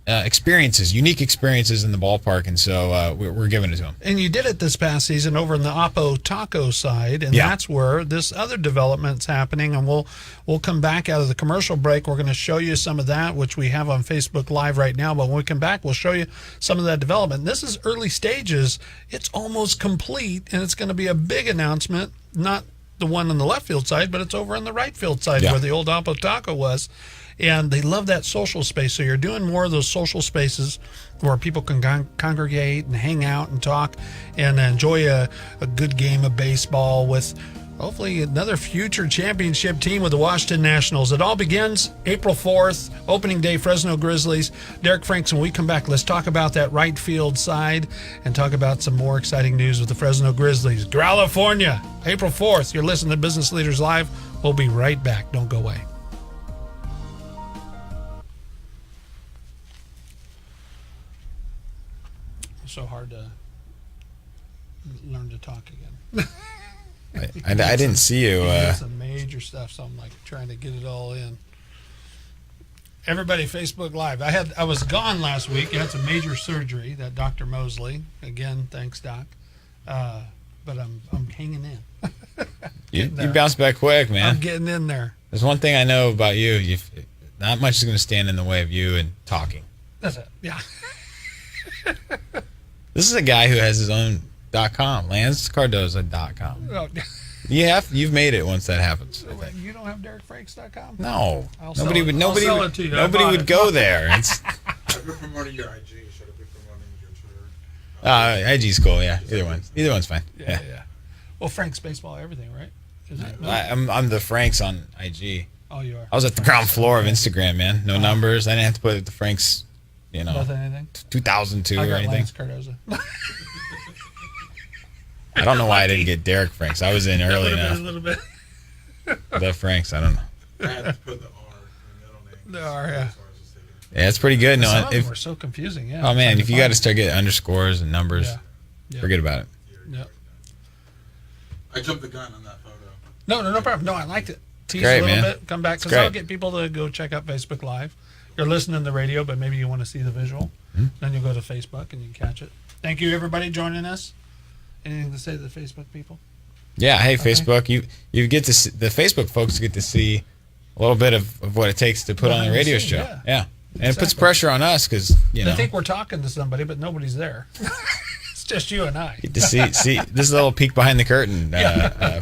experiences, unique experiences in the ballpark, and so we're giving it to them. And you did it this past season over in the Oppo Taco side, and that's where this other development's happening, and we'll come back out of the commercial break. We're going to show you some of that, which we have on Facebook Live right now, but when we come back, we'll show you some of that development. This is early stages. It's almost complete, and it's going to be a big announcement, not the one on the left field side, but it's over on the right field side where the old Oppo Taco was. And they love that social space. So you're doing more of those social spaces where people can congregate and hang out and talk and enjoy a good game of baseball with hopefully another future championship team with the Washington Nationals. It all begins April 4th, opening day, Fresno Grizzlies. Derek Franks, when we come back, let's talk about that right field side and talk about some more exciting news with the Fresno Grizzlies. California, April 4th. You're listening to Business Leaders Live. We'll be right back. Don't go away. So hard to learn to talk again. I didn't see you. Some major stuff, so I'm like trying to get it all in. Everybody, Facebook Live. I was gone last week. I had some major surgery. That Dr. Mosley. Again, thanks, Doc. But I'm hanging in. You bounced back quick, man. I'm getting in there. There's one thing I know about you. Not much is going to stand in the way of you and talking. That's it. Yeah. This is a guy who has his own .com, LanceCardoza.com. Oh, You've made it once that happens. I think. You don't have DerekFranks.com? No, Nobody would go there. It's, I've been promoting your IG. Should I be promoting your Twitter? IG's cool. Yeah, either one's fine. Yeah. Well, Frank's baseball, everything, right? Is it? No? I'm the Franks on IG. Oh, you are. I was at the ground floor of Instagram, man. No numbers. I didn't have to put the Franks. Nothing, anything? 2002 I got or anything. Lance Cardoza. I don't know why I didn't get Derek Franks. I was in early enough. A little bit. The Franks, I don't know. I had to put the R in the middle name. The R, yeah. Yeah, it's pretty good. Some of them were so confusing. Yeah. Oh man, if you got to start getting underscores and numbers, forget about it. Yep. I jumped the gun on that photo. No problem. No, I liked it. Tease great, a little man. bit. Come back because I'll get people to go check out Facebook Live. You're listening to the radio, but maybe you want to see the visual. Mm-hmm. Then you'll go to Facebook and you can catch it. Thank you, everybody, joining us. Anything to say to the Facebook people? Yeah. Hey, okay. Facebook, you get to see, the Facebook folks get to see a little bit of what it takes to put on a radio show. Yeah. And it puts pressure on us because they think we're talking to somebody, but nobody's there. It's just you and I. Get to see this is a little peek behind the curtain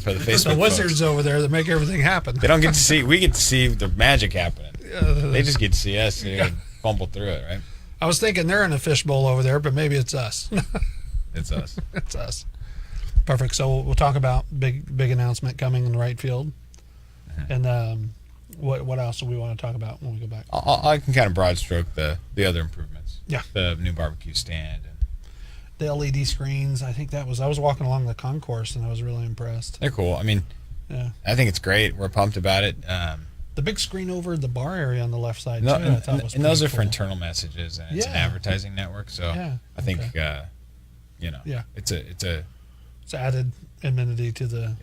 for the Facebook. The wizards folks over there that make everything happen. They don't get to see. We get to see the magic happening. They just get to see us and fumble through it, right? I was thinking they're in a fishbowl over there, but maybe it's us. It's us. It's us. Perfect. So we'll talk about big announcement coming in the right field, and what else do we want to talk about when we go back? I can kind of broad stroke the other improvements. Yeah. The new barbecue stand and the LED screens. I think I was walking along the concourse and I was really impressed. They're cool. I mean, I think it's great. We're pumped about it. The big screen over the bar area on the left side, too, I thought was and those are cool. for internal messages, and it's an advertising network. So I think, it's added amenity to the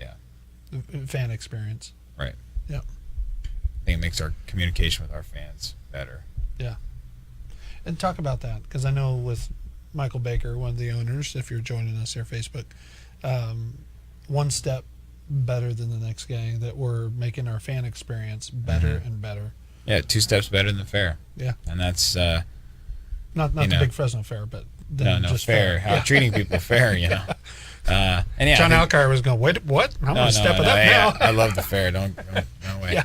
fan experience. Right. Yep. I think it makes our communication with our fans better. Yeah. And talk about that, because I know with Michael Baker, one of the owners, if you're joining us here, Facebook, one step better than the next guy, that we're making our fan experience better and better. Yeah, 2 steps better than fair. Yeah. And that's Not the big Fresno Fair, but just fair. How treating people fair, And yeah, John Alcar was going, wait, what? I'm going to step it up now. I love the fair. Don't wait.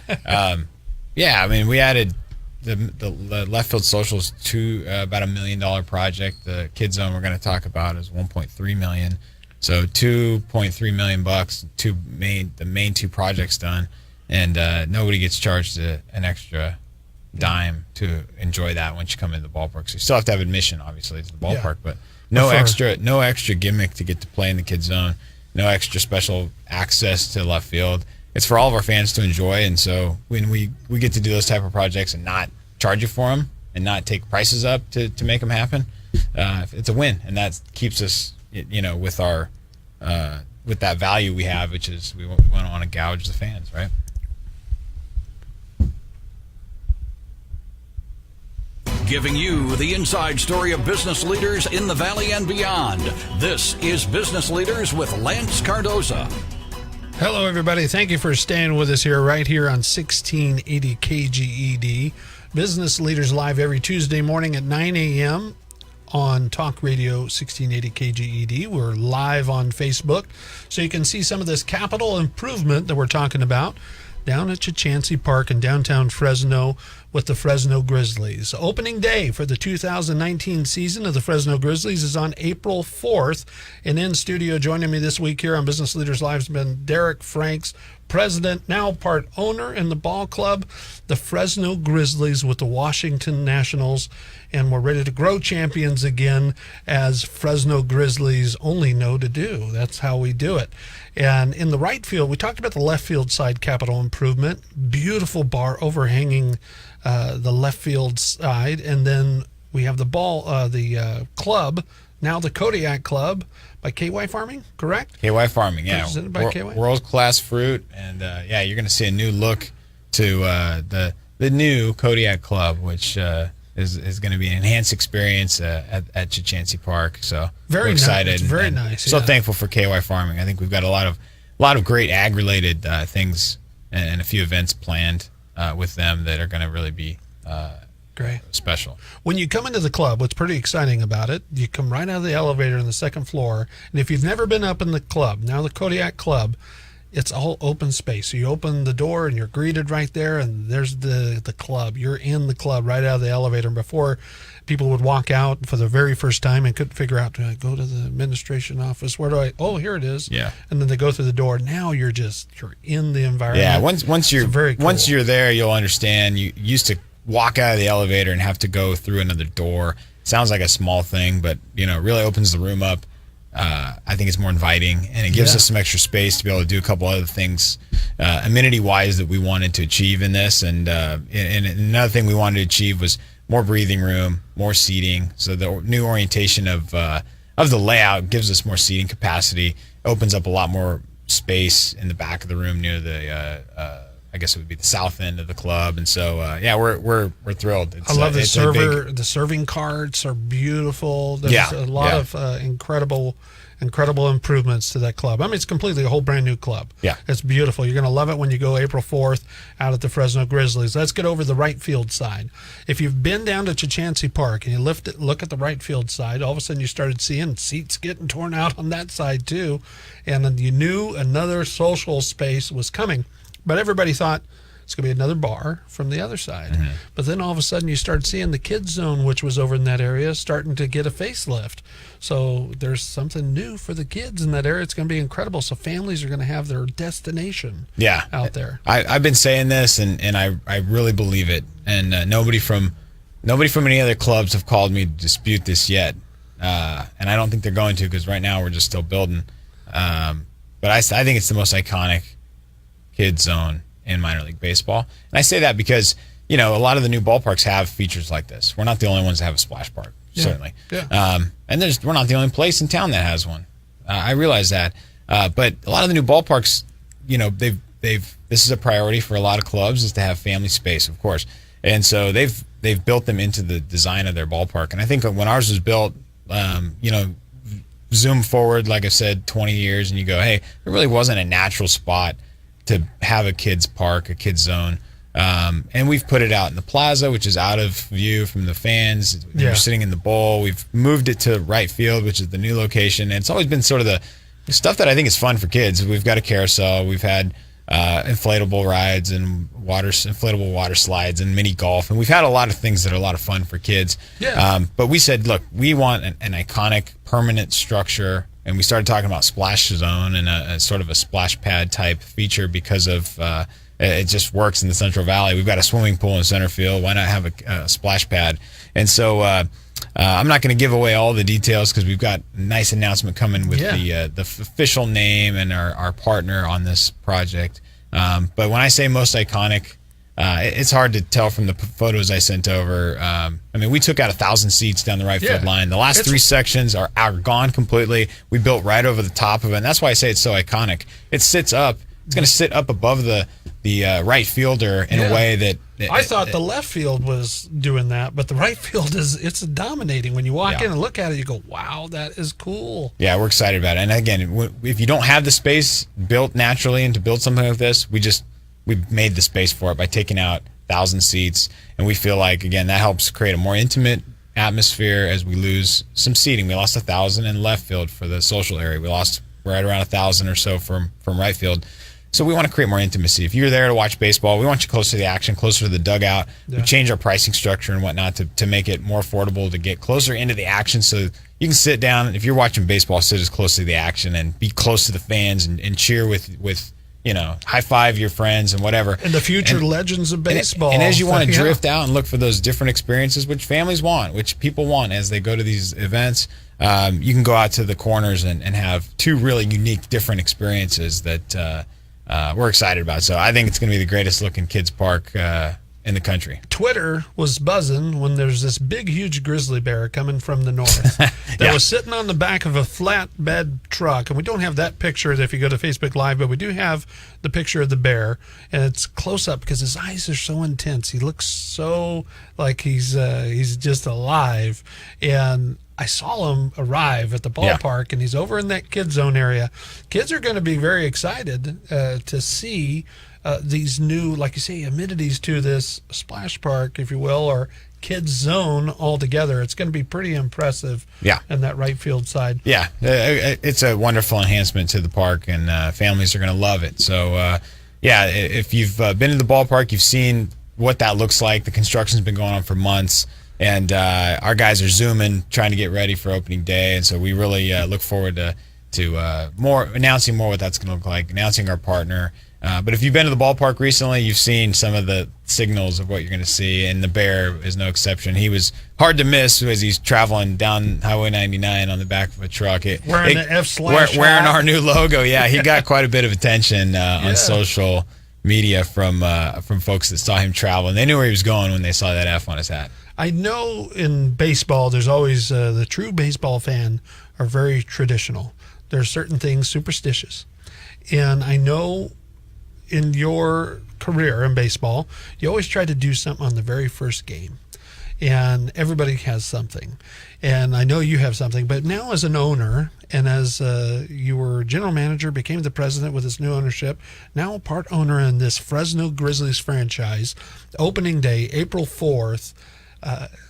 Yeah. I mean, we added the left field socials to about $1 million project. The Kids Zone we're going to talk about is $1.3 million. So $2.3 million bucks. The main 2 projects done, and nobody gets charged an extra dime to enjoy that once you come into the ballpark. So you still have to have admission, obviously, to the ballpark, but no extra gimmick to get to play in the Kids Zone. No extra special access to left field. It's for all of our fans to enjoy, and so when we get to do those type of projects and not charge you for them and not take prices up to make them happen, it's a win, and that keeps us, with our with that value we have, which is we don't want to gouge the fans, right? Giving you the inside story of business leaders in the Valley and beyond. This is Business Leaders with Lance Cardoza. Hello, everybody. Thank you for staying with us right here on 1680 KGED. Business Leaders Live every Tuesday morning at 9 a.m. on Talk Radio 1680 KGED. We're live on Facebook, so you can see some of this capital improvement that we're talking about down at Chachansey Park in downtown Fresno with the Fresno Grizzlies. Opening day for the 2019 season of the Fresno Grizzlies is on April 4th. And in studio joining me this week here on Business Leaders Live has been Derek Franks, president, now part owner in the ball club, the Fresno Grizzlies with the Washington Nationals. And we're ready to grow champions again, as Fresno Grizzlies only know to do. That's how we do it. And in the right field, we talked about the left field side capital improvement. Beautiful bar overhanging the left field side. And then we have the club, now the Kodiak Club by KY Farming, correct? KY Farming, yeah. Presented by KY? World-class fruit. And, you're going to see a new look to the new Kodiak Club, which is going to be an enhanced experience at Chachansey Park. So very we're excited. Nice. Very nice. So thankful for KY Farming. I think we've got a lot of great ag-related things and a few events planned with them that are going to really be great, special. When you come into the club, what's pretty exciting about it, you come right out of the elevator on the second floor, and if you've never been up in the club, now the Kodiak Club, it's all open space. So you open the door and you're greeted right there, and there's the club. You're in the club right out of the elevator. And before, people would walk out for the very first time and couldn't figure out, do I go to the administration office? Where do I? Oh, here it is. Yeah. And then they go through the door. Now you're in the environment. Yeah. Once you're very cool. Once you're there, you'll understand. You used to walk out of the elevator and have to go through another door. Sounds like a small thing, but it really opens the room up. I think it's more inviting, and it gives us some extra space to be able to do a couple other things amenity-wise that we wanted to achieve in this. And another thing we wanted to achieve was more breathing room, more seating. So the new orientation of the layout gives us more seating capacity, opens up a lot more space in the back of the room near the I guess it would be the south end of the club. And so we're thrilled. I love the serving carts are beautiful. There's a lot of incredible improvements to that club. I mean, it's completely a whole brand new club. Yeah. It's beautiful. You're going to love it when you go April 4th out at the Fresno Grizzlies. Let's get over the right field side. If you've been down to Chachansey Park and you look at the right field side, all of a sudden you started seeing seats getting torn out on that side too. And then you knew another social space was coming. But everybody thought it's going to be another bar from the other side. Mm-hmm. But then all of a sudden you start seeing the Kids Zone, which was over in that area, starting to get a facelift. So there's something new for the kids in that area. It's going to be incredible. So families are going to have their destination out there. I've been saying this, and I really believe it. And nobody from any other clubs have called me to dispute this yet. And I don't think they're going to, because right now we're just still building. But I think it's the most iconic Kids Zone in minor league baseball. And I say that because, a lot of the new ballparks have features like this. We're not the only ones that have a splash park, certainly. Yeah. And we're not the only place in town that has one. I realize that. But a lot of the new ballparks, this is a priority for a lot of clubs, is to have family space, of course. And so they've built them into the design of their ballpark. And I think when ours was built, zoom forward, like I said, 20 years, and you go, hey, there really wasn't a natural spot to have a kids park, a kids zone. And we've put it out in the plaza, which is out of view from the fans. Yeah. You're sitting in the bowl. We've moved it to right field, which is the new location. And it's always been sort of the stuff that I think is fun for kids. We've got a carousel. We've had inflatable rides and inflatable water slides and mini golf. And we've had a lot of things that are a lot of fun for kids. Yeah. But we said, look, we want an iconic permanent structure. And we started talking about splash zone and a sort of a splash pad type feature because of it just works in the Central Valley. We've got a swimming pool in center field. Why not have a splash pad? And so I'm not going to give away all the details because we've got a nice announcement coming with the official name and our partner on this project. But when I say most iconic, it's hard to tell from the photos I sent over. I mean, we took out 1,000 seats down the right field line. The last three sections are gone completely. We built right over the top of it, and that's why I say it's so iconic. It sits up. It's going to sit up above the right fielder in a way that I thought the left field was doing that, but the right field it's dominating. When you walk in and look at it, you go, "Wow, that is cool." Yeah, we're excited about it. And again, if you don't have the space built naturally and to build something like this, we made the space for it by taking out 1,000 seats, and we feel like again that helps create a more intimate atmosphere as we lose some seating. We lost 1,000 in left field for the social area. We lost right around 1,000 or so from right field. So we want to create more intimacy. If you're there to watch baseball, we want you close to the action, closer to the dugout. Yeah. We change our pricing structure and whatnot to make it more affordable to get closer into the action so you can sit down. If you're watching baseball, sit as close to the action and be close to the fans and cheer with high five your friends and whatever. And the future legends of baseball. And as you want to drift out and look for those different experiences, which families want, which people want as they go to these events, you can go out to the corners and have two really unique, different experiences that we're excited about. So I think it's going to be the greatest looking kids park in the country. Twitter was buzzing when there's this big, huge grizzly bear coming from the north that was sitting on the back of a flatbed truck. And we don't have that picture if you go to Facebook Live, but we do have the picture of the bear. And it's close up because his eyes are so intense. He looks so like he's just alive. And I saw him arrive at the ballpark, and he's over in that kid zone area. Kids are going to be very excited to see these new, like you say, amenities to this splash park, if you will, or kids zone altogether. It's going to be pretty impressive in that right field side. Yeah, it's a wonderful enhancement to the park, and families are going to love it. So, if you've been to the ballpark, you've seen what that looks like. The construction's been going on for months. And our guys are zooming, trying to get ready for opening day, and so we really look forward to announcing more what that's going to look like, announcing our partner. But if you've been to the ballpark recently, you've seen some of the signals of what you're going to see, and the bear is no exception. He was hard to miss as he's traveling down Highway 99 on the back of a truck. Wearing the F/. Wearing our new logo. Yeah, he got quite a bit of attention on social media from folks that saw him travel, and they knew where he was going when they saw that F on his hat. I know in baseball, there's always the true baseball fan are very traditional. There's certain things superstitious. And I know in your career in baseball, you always try to do something on the very first game. And everybody has something. And I know you have something. But now as an owner, and as you were general manager, became the president with this new ownership, now a part owner in this Fresno Grizzlies franchise, opening day, April 4th,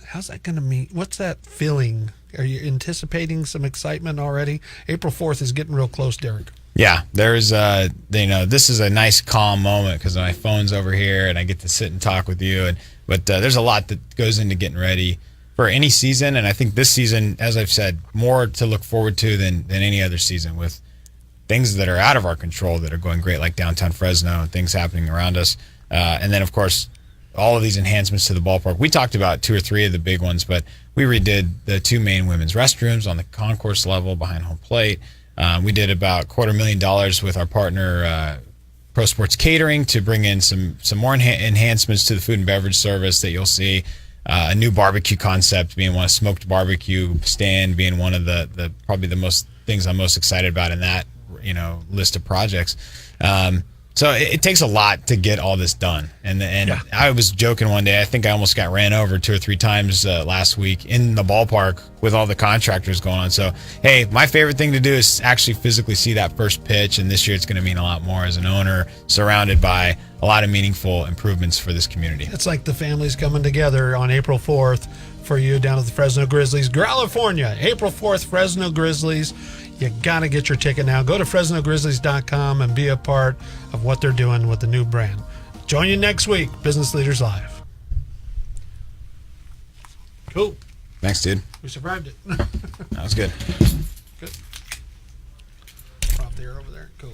how's that going to mean? What's that feeling? Are you anticipating some excitement already? April 4th is getting real close, Derek. Yeah, there's this is a nice calm moment because my phone's over here and I get to sit and talk with you. But there's a lot that goes into getting ready for any season, and I think this season, as I've said, more to look forward to than any other season, with things that are out of our control that are going great, like downtown Fresno and things happening around us, and then of course all of these enhancements to the ballpark. We talked about 2 or 3 of the big ones, but we redid the 2 main women's restrooms on the concourse level behind home plate. We did about $250,000 with our partner Pro Sports Catering to bring in some more enhancements to the food and beverage service that you'll see. A new barbecue concept being one, a smoked barbecue stand being one of the probably the most things I'm most excited about in that list of projects. So it takes a lot to get all this done. And I was joking one day, I think I almost got ran over 2 or 3 times last week in the ballpark with all the contractors going on. So, hey, my favorite thing to do is actually physically see that first pitch. And this year it's going to mean a lot more as an owner, surrounded by a lot of meaningful improvements for this community. It's like the families coming together on April 4th for you down at the Fresno Grizzlies, California. April 4th, Fresno Grizzlies. You got to get your ticket now. Go to FresnoGrizzlies.com and be a part of what they're doing with the new brand. Join you next week, Business Leaders Live. Cool. Thanks, dude. We survived it. That was good. Good. Prop the air over there. Cool.